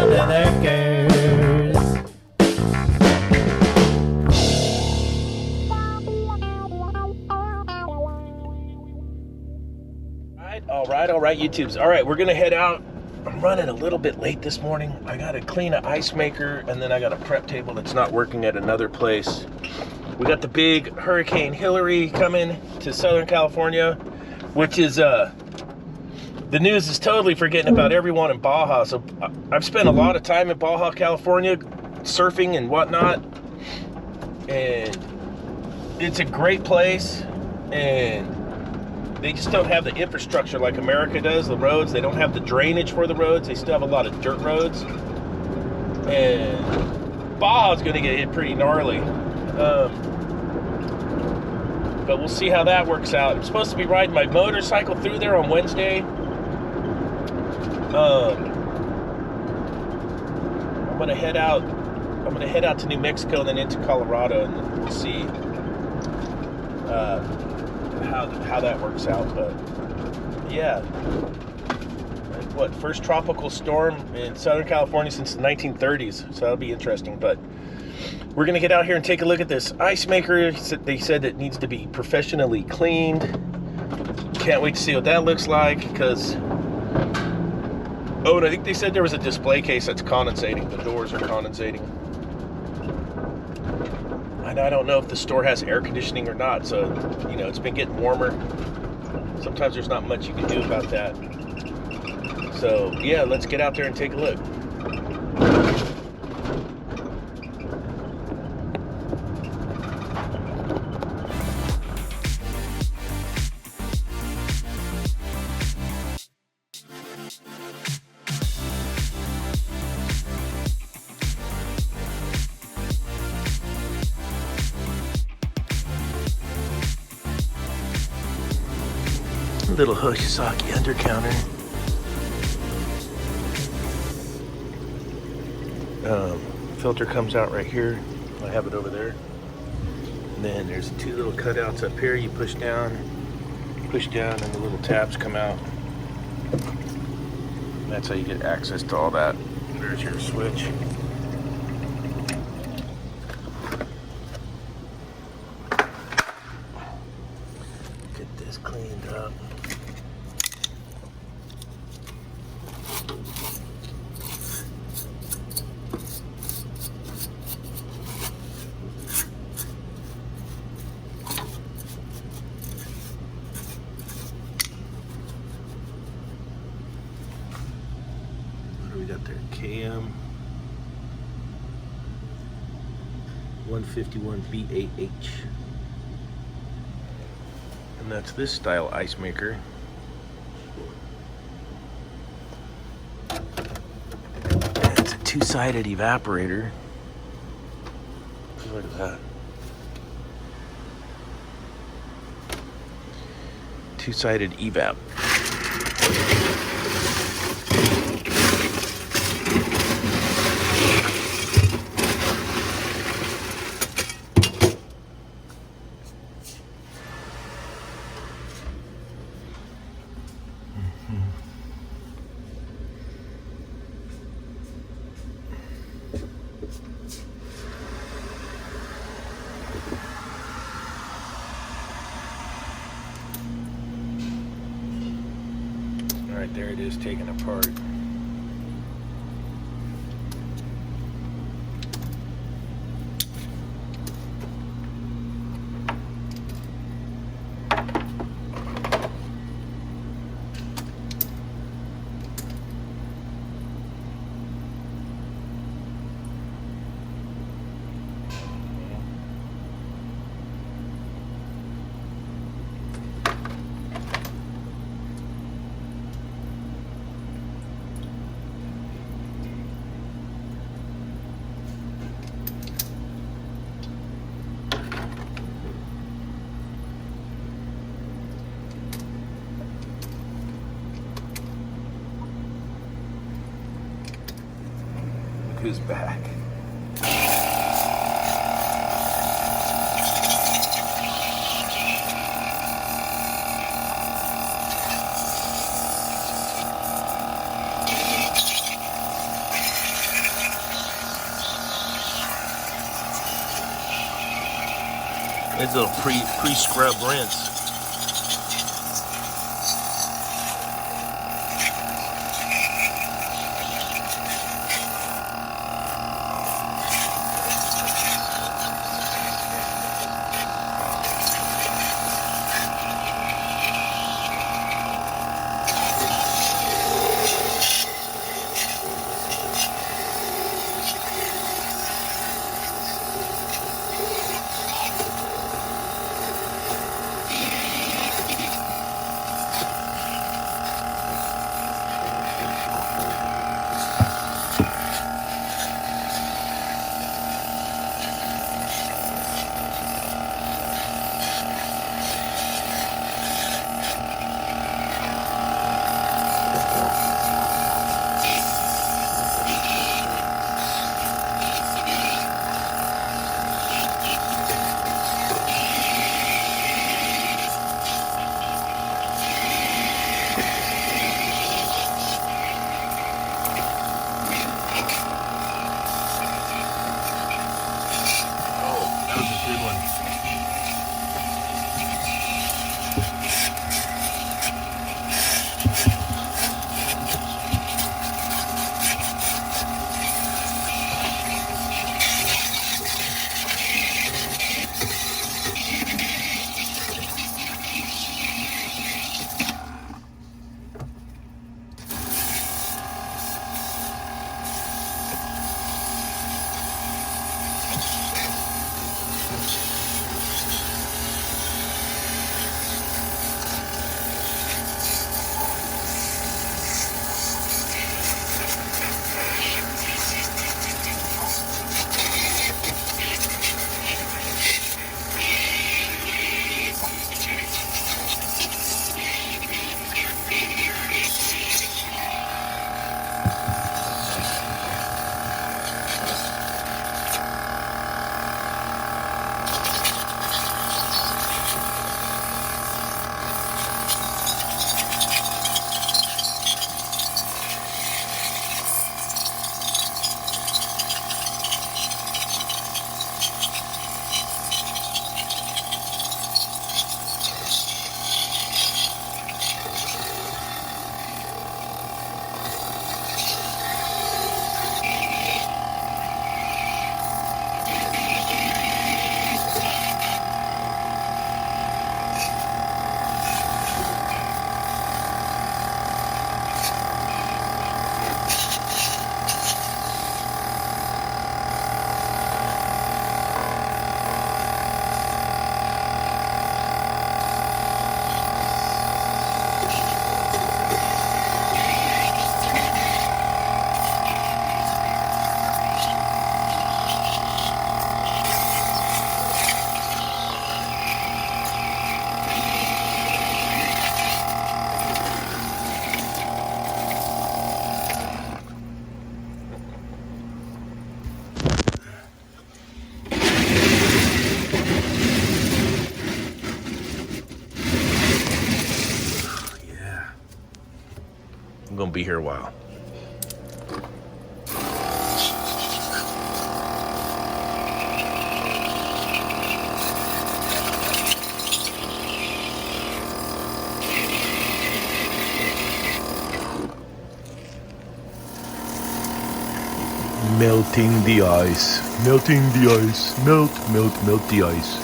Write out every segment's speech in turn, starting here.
under their curves. All right, YouTubes. All right, we're gonna head out. I'm running a little bit late this morning. I gotta clean an ice maker, and then I got a prep table that's not working at another place. We got the big Hurricane Hillary coming to Southern California, which is, the news is totally forgetting about everyone in Baja. So I've spent a lot of time in Baja, California, surfing and whatnot, and it's a great place, and they just don't have the infrastructure like America does, the roads. They don't have the drainage for the roads. They still have a lot of dirt roads. And Baja's going to get hit pretty gnarly. But we'll see how that works out. I'm supposed to be riding my motorcycle through there on Wednesday. I'm going to head out to New Mexico and then into Colorado, and we'll see how that works out. But yeah, first tropical storm in Southern California since the 1930s, so that'll be interesting. But we're gonna get out here and take a look at this ice maker. They said it needs to be professionally cleaned. Can't wait to see what that looks like, because and I think they said there was a display case that's condensating. The doors are condensating. And I don't know if the store has air conditioning or not, so, you know, it's been getting warmer. Sometimes there's not much you can do about that. So, yeah, let's get out there and take a look. Little H.V.A.C undercounter. Filter comes out right here. I have it over there. And then there's two little cutouts up here. You push down, and the little tabs come out. And that's how you get access to all that. There's your switch. Get this cleaned up. We got there KM 151B8H, and that's this style ice maker. And it's a two-sided evaporator. Look at that. Two-sided evap. Alright, there it is, taken apart. Who's back? It's a little pre-scrub rinse. I'm gonna be here a while. Melting the ice, melting the ice, melt, melt, melt the ice.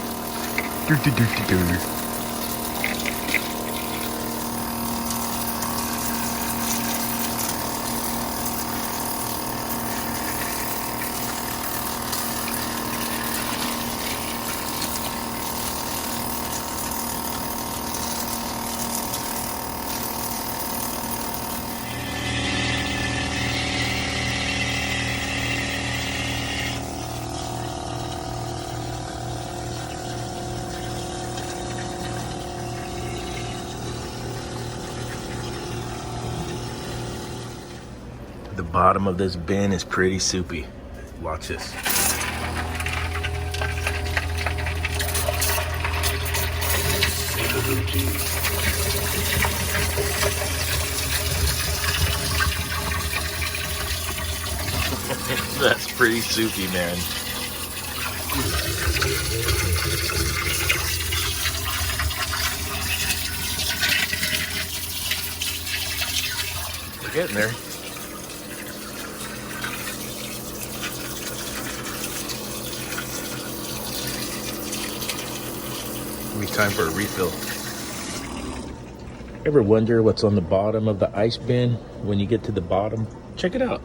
The bottom of this bin is pretty soupy. Watch this. That's pretty soupy, man. getting there. It'll be time for a refill. Ever wonder what's on the bottom of the ice bin when you get to the bottom? Check it out.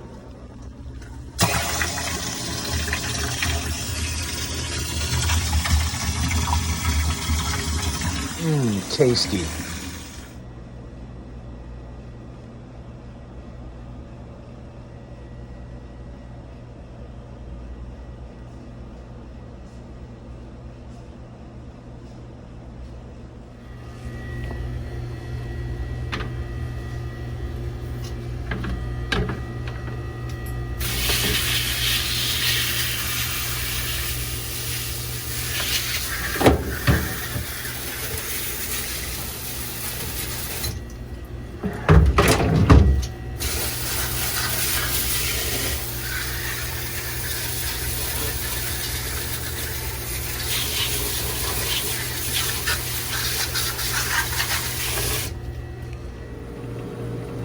Tasty.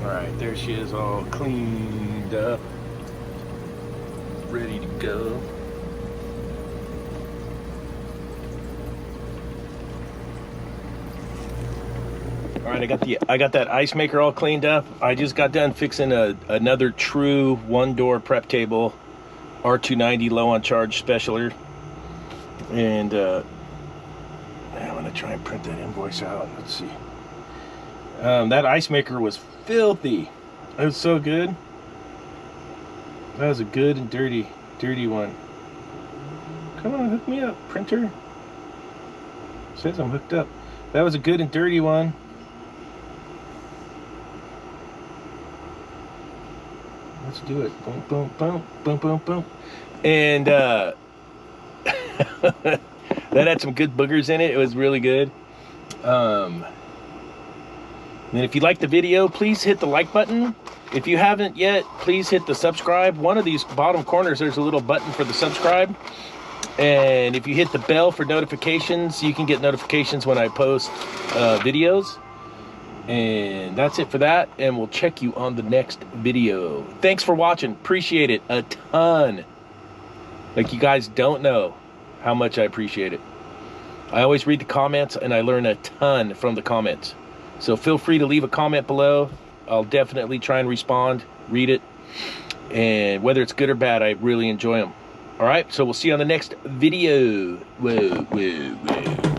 Alright, there she is, all cleaned up, ready to go. Alright, I got that ice maker all cleaned up. I just got done fixing another true one-door prep table, R290 low on charge specialer. And I'm gonna try and print that invoice out. Let's see. That ice maker was filthy. It was so good. That was a good and dirty one. Come on, hook me up, printer. It says I'm hooked up. That was a good and dirty one. Let's do it. Boom, boom, boom, boom, boom, boom. And that had some good boogers in it. It was really good. And if you like the video, please hit the like button. If you haven't yet, please hit the subscribe. One of these bottom corners, there's a little button for the subscribe. And if you hit the bell for notifications, you can get notifications when I post videos. And that's it for that. And we'll check you on the next video. Thanks for watching. Appreciate it a ton. Like, you guys don't know how much I appreciate it. I always read the comments and I learn a ton from the comments. So feel free to leave a comment below. I'll definitely try and respond, read it. And whether it's good or bad, I really enjoy them. All right, so we'll see you on the next video. Whoa, whoa, whoa.